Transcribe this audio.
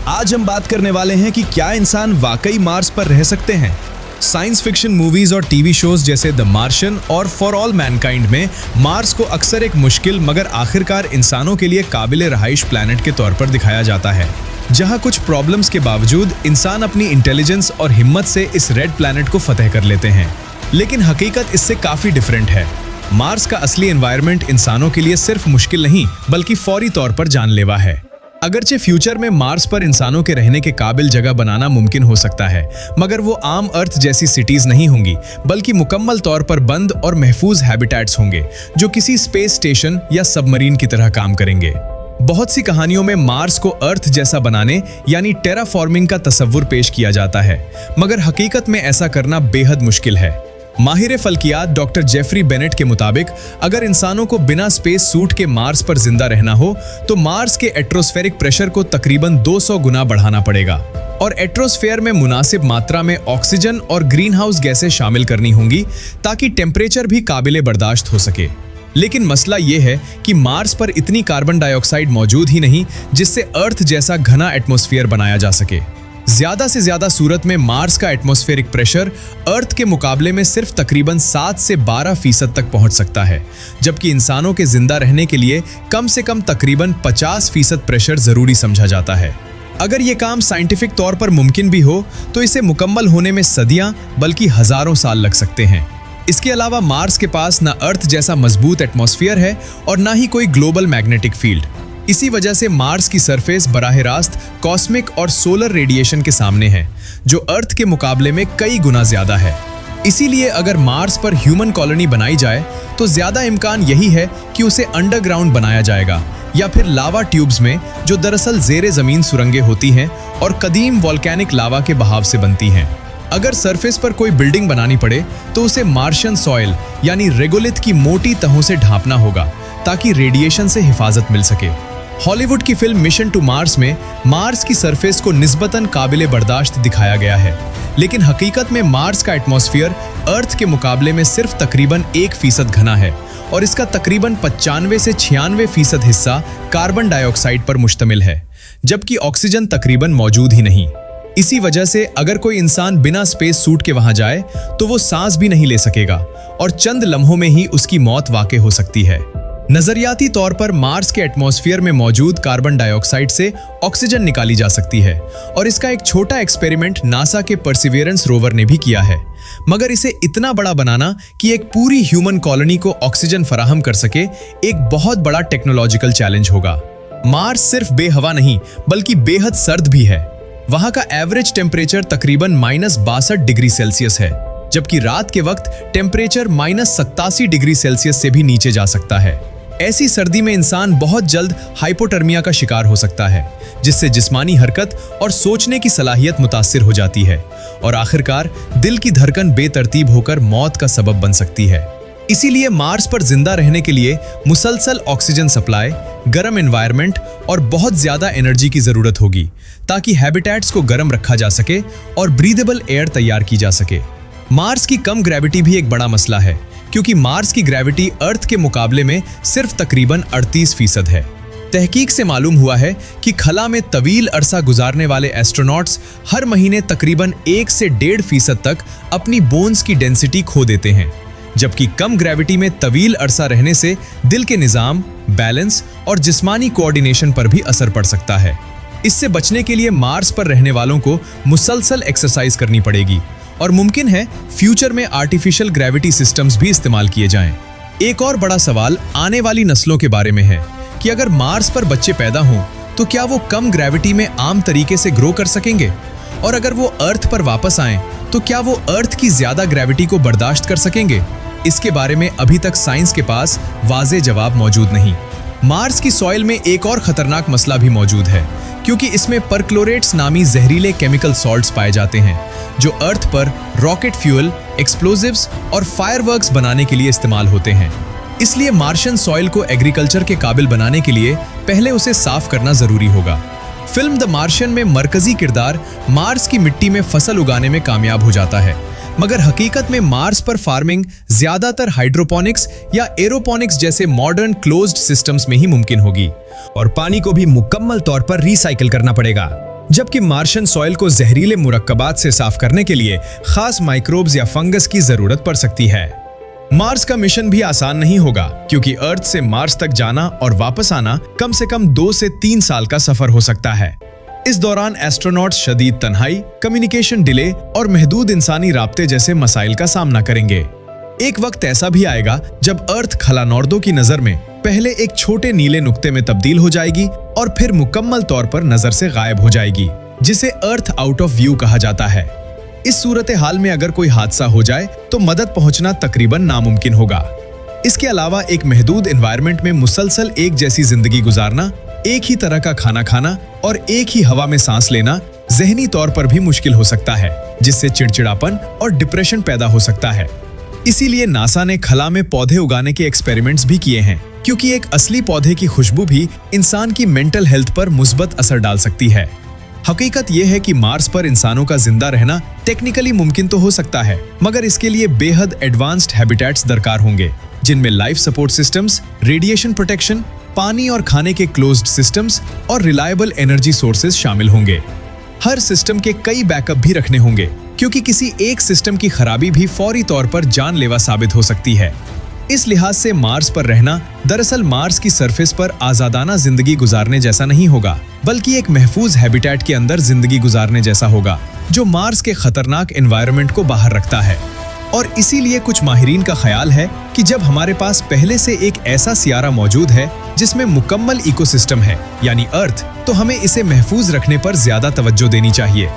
आज हम बात करने वाले हैं कि क्या इंसान वाकई मार्स पर रह सकते हैं। साइंस फिक्शन मूवीज और टीवी शोज जैसे द मार्शियन और फॉर ऑल मैनकाइंड में मार्स को अक्सर एक मुश्किल मगर आखिरकार इंसानों के लिए काबिल रहाइश प्लैनेट के तौर पर दिखाया जाता है, जहां कुछ प्रॉब्लम्स के बावजूद इंसान अपनी इंटेलिजेंस और हिम्मत से इस रेड प्लैनेट को फतेह कर लेते हैं। लेकिन हकीकत इससे काफी डिफरेंट है। मार्स का असली एनवायरनमेंट इंसानों के लिए सिर्फ मुश्किल नहीं बल्कि फौरी तौर पर जानलेवा है। अगरचे फ्यूचर में मार्स पर इंसानों के रहने के काबिल जगह बनाना मुमकिन हो सकता है, मगर वो आम अर्थ जैसी सिटीज नहीं होंगी बल्कि मुकम्मल तौर पर बंद और महफूज हैबिटेट्स होंगे जो किसी स्पेस स्टेशन या सबमरीन की तरह काम करेंगे। बहुत सी कहानियों में मार्स को अर्थ जैसा बनाने यानी टेराफॉर्मिंग का तस्वुर पेश किया जाता है, मगर हकीकत में ऐसा करना बेहद मुश्किल है। माहिर फल्कियात डॉक्टर जेफरी बेनेट के मुताबिक अगर इंसानों को बिना स्पेस सूट के मार्स पर जिंदा रहना हो तो मार्स के एट्मॉस्फेरिक प्रेशर को तकरीबन 200 गुना बढ़ाना पड़ेगा और एट्मॉस्फेयर में मुनासिब मात्रा में ऑक्सीजन और ग्रीन हाउस गैसें शामिल करनी होंगी ताकि टेम्परेचर भी काबिले बर्दाश्त हो सके। लेकिन मसला ये है कि मार्स पर इतनी कार्बन डाइऑक्साइड मौजूद ही नहीं जिससे अर्थ जैसा घना एटमॉस्फेयर बनाया जा सके। ज्यादा से ज्यादा सूरत में मार्स का एटमॉस्फेरिक प्रेशर अर्थ के मुकाबले में सिर्फ तकरीबन 7 से 12% तक पहुंच सकता है, जबकि इंसानों के जिंदा रहने के लिए कम से कम तकरीबन 50% प्रेशर जरूरी समझा जाता है। अगर ये काम साइंटिफिक तौर पर मुमकिन भी हो तो इसे मुकम्मल होने में सदियां बल्कि हजारों साल लग सकते हैं। इसके अलावा मार्स के पास न अर्थ जैसा मजबूत एटमॉस्फेयर है और ना ही कोई ग्लोबल मैग्नेटिक फील्ड। इसी वजह से मार्स की सरफेस बराह रास्त कॉस्मिक और सोलर रेडिएशन के सामने है, जो अर्थ के मुकाबले में कई गुना ज्यादा है। इसीलिए अगर मार्स पर ह्यूमन कॉलोनी बनाई जाए तो ज्यादा इम्कान यही है कि उसे अंडरग्राउंड बनाया जाएगा या फिर लावा ट्यूब्स में, जो दरअसल जेरे जमीन सुरंगें होती हैं और कदीम वोल्केनिक लावा के बहाव से बनती हैं। अगर सरफेस पर कोई बिल्डिंग बनानी पड़े तो उसे मार्शियन सॉइल यानी रेगोलिथ की मोटी तहों से ढांपना होगा ताकि रेडिएशन से हिफाजत मिल सके। हॉलीवुड की फिल्म मिशन टू मार्स में मार्स की सरफेस को निस्बतन काबिले बर्दाश्त दिखाया गया है, लेकिन हकीकत में मार्स का एटमॉस्फेयर अर्थ के मुकाबले में सिर्फ तकरीबन 1% घना है और इसका तकरीबन 95 से 96% हिस्सा कार्बन डाइऑक्साइड पर मुश्तमिल है, जबकि ऑक्सीजन तकरीबन मौजूद ही नहीं। इसी वजह से अगर कोई इंसान बिना स्पेस सूट के वहां जाए तो वो सांस भी नहीं ले सकेगा और चंद लम्हों में ही उसकी मौत वाक़ई हो सकती है। नजरियाती तौर पर मार्स के एटमॉस्फेयर में मौजूद कार्बन डाइऑक्साइड से ऑक्सीजन निकाली जा सकती है और इसका एक छोटा एक्सपेरिमेंट नासा के परसिवियरेंस रोवर ने भी किया है, मगर इसे इतना बड़ा बनाना कि एक पूरी ह्यूमन कॉलोनी को ऑक्सीजन फराहम कर सके एक बहुत बड़ा टेक्नोलॉजिकल चैलेंज होगा। मार्स सिर्फ बेहवा नहीं बल्कि बेहद सर्द भी है। वहां का एवरेज टेम्परेचर तकरीबन -62 डिग्री सेल्सियस है, जबकि रात के वक्त टेम्परेचर -87 डिग्री सेल्सियस से भी नीचे जा सकता है। ऐसी सर्दी में इंसान बहुत जल्द हाइपोटर्मिया का शिकार हो सकता है, जिससे जिस्मानी हरकत और सोचने की सलाहियत मुतासिर हो जाती है और आखिरकार दिल की धड़कन बेतरतीब होकर मौत का सबब बन सकती है। इसीलिए मार्स पर जिंदा रहने के लिए मुसलसल ऑक्सीजन सप्लाई, गर्म एनवायरनमेंट और बहुत ज्यादा एनर्जी की जरूरत होगी ताकि हैबिटेट्स को गर्म रखा जा सके और ब्रीदेबल एयर तैयार की जा सके। मार्स की कम ग्रेविटी भी एक बड़ा मसला है, क्योंकि मार्स की ग्रेविटी अर्थ के मुकाबले में सिर्फ तकरीबन 38% है। तहकीक से मालूम हुआ है कि खला में तवील अरसा गुजारने वाले एस्ट्रोनॉट्स हर महीने तकरीबन 1 से 1.5% तक अपनी बोन्स की डेंसिटी खो देते हैं, जबकि कम ग्रेविटी में तवील अरसा रहने से दिल के निज़ाम, बैलेंस और जिस्मानी कोऑर्डिनेशन पर भी असर पड़ सकता है। इससे बचने के लिए मार्स पर रहने वालों को मुसलसल एक्सरसाइज करनी पड़ेगी और मुमकिन है फ्यूचर में आर्टिफिशियल ग्रेविटी सिस्टम्स भी इस्तेमाल किए जाएं। एक और बड़ा सवाल आने वाली नस्लों के बारे में है कि अगर मार्स पर बच्चे पैदा हों तो क्या वो कम ग्रेविटी में आम तरीके से ग्रो कर सकेंगे, और अगर वो अर्थ पर वापस आएं तो क्या वो अर्थ की ज्यादा ग्रेविटी को बर्दाश्त कर सकेंगे। इसके बारे में अभी तक साइंस के पास वाज़ेह जवाब मौजूद नहीं। मार्स की सॉइल में एक और खतरनाक मसला भी मौजूद है, क्योंकि इसमें परक्लोरेट्स नामी जहरीले केमिकल सॉल्ट्स पाए जाते हैं जो अर्थ पर रॉकेट फ्यूल, एक्सप्लोजिव्स और फायरवर्क्स बनाने के लिए इस्तेमाल होते हैं। इसलिए मार्शियन सॉइल को एग्रीकल्चर के काबिल बनाने के लिए पहले उसे साफ करना जरूरी होगा। फिल्म द मार्शियन में मरकजी किरदार मार्स की मिट्टी में फसल उगाने में कामयाब हो जाता है, मगर हकीकत में मार्स पर फार्मिंग ज्यादातर हाइड्रोपोनिक्स या एरोपोनिक्स जैसे मॉडर्न क्लोज्ड सिस्टम्स में ही मुमकिन होगी और पानी को भी मुकम्मल तौर पर रिसाइकिल करना पड़ेगा। जबकि मार्शन सॉइल को जहरीले मुरक्कबात से साफ करने के लिए खास माइक्रोब्स या फंगस की जरूरत पड़ सकती है। मार्स का मिशन भी आसान नहीं होगा, क्योंकि अर्थ से मार्स तक जाना और वापस आना कम से कम 2 से 3 साल का सफर हो सकता है। इस दौरान एस्ट्रोनॉट्स शदीद तन्हाई, कम्युनिकेशन डिले और महदूद इंसानी राब्ते जैसे मसाइल का सामना करेंगे। एक वक्त ऐसा भी आएगा जब अर्थ खलानौर्दों की नजर में पहले एक छोटे नीले नुक्ते में तब्दील हो जाएगी और फिर मुकम्मल तौर पर नजर से गायब हो जाएगी, जिसे अर्थ आउट ऑफ व्यू कहा जाता है। इस सूरत हाल में अगर कोई हादसा हो जाए तो मदद पहुंचना तकरीबन नामुमकिन होगा। इसके अलावा एक महदूद एनवायरनमेंट में मुसलसल एक जैसी जिंदगी गुजारना, एक ही तरह का खाना खाना और एक ही हवा में सांस लेना जहनी तौर पर भी मुश्किल हो सकता है, जिससे चिड़चिड़ापन और डिप्रेशन पैदा हो सकता है। इसीलिए नासा ने खला में पौधे उगाने के एक्सपेरिमेंट्स भी किए हैं, क्योंकि एक असली पौधे की खुशबू भी इंसान की मेंटल हेल्थ पर मुस्बत असर डाल सकती है। हकीकत यह है कि मार्स पर इंसानों का जिंदा रहना टेक्निकली मुमकिन तो हो सकता है, मगर इसके लिए बेहद एडवांस्ड हैबिटेट्स दरकार होंगे, जिनमें life support systems, radiation protection, पानी और खाने के क्लोज्ड सिस्टम्स और रिलायबल एनर्जी सोर्सेज शामिल होंगे। हर सिस्टम के कई बैकअप भी रखने होंगे, क्योंकि किसी एक सिस्टम की खराबी भी फौरी तौर पर जानलेवा साबित हो सकती है। इस लिहाज से मार्स पर रहना दरअसल मार्स की सरफेस पर आजादाना जिंदगी गुजारने जैसा नहीं होगा, बल्कि एक महफूज हैबिटेट के अंदर जिंदगी गुजारने जैसा होगा, जो मार्स के खतरनाक एनवायरनमेंट को बाहर रखता है। और इसीलिए कुछ माहिरीन का ख्याल है कि जब हमारे पास पहले से एक ऐसा सियारा मौजूद है जिसमें मुकम्मल इकोसिस्टम है, यानी अर्थ, तो हमें इसे महफूज रखने पर ज्यादा तवज्जो देनी चाहिए।